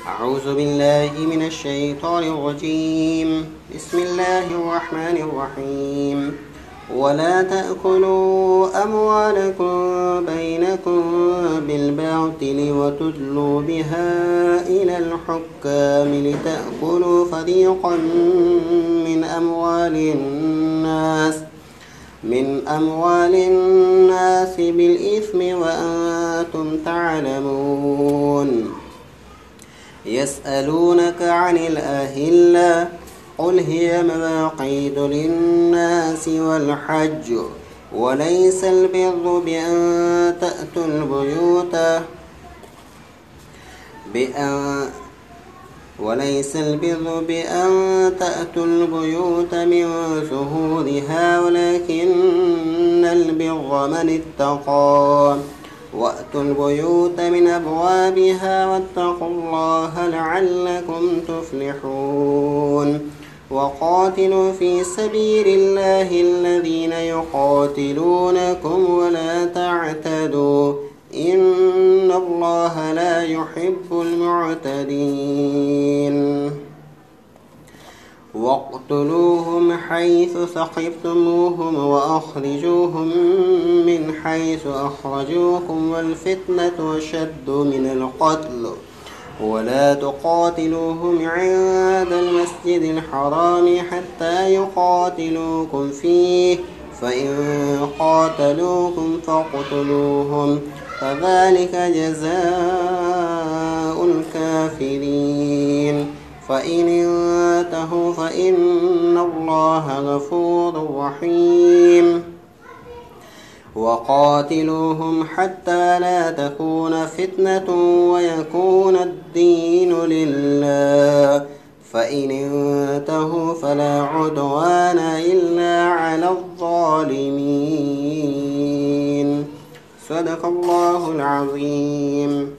أعوذ بالله من الشيطان الرجيم. بسم الله الرحمن الرحيم. ولا تأكلوا أموالكم بينكم بالباطل وتدلوا بها إلى الحكام لتأكلوا فريقا من أموال الناس بالإثم وأنتم تعلمون. يسألونك عن الأهلة قل هي مواقيت للناس والحج وليس البر بأن تأتوا البيوت من ظهورها ولكن البر من اتقى وأتوا البيوت من أبوابها واتقوا الله لعلكم تفلحون. وقاتلوا في سبيل الله الذين يقاتلونكم ولا تعتدوا إن الله لا يحب المعتدين. واقتلوهم حيث ثقفتموهم وأخرجوهم من حيث أخرجوكم والفتنة أشد من القتل ولا تقاتلوهم عند المسجد الحرام حتى يقاتلوكم فيه فإن قاتلوكم فاقتلوهم فذلك جزاء الكافرين. فإن انتهوا فإن الله غفور رحيم. وقاتلوهم حتى لا تكون فتنة ويكون الدين لله فإن انتهوا فلا عدوان إلا على الظالمين. صدق الله العظيم.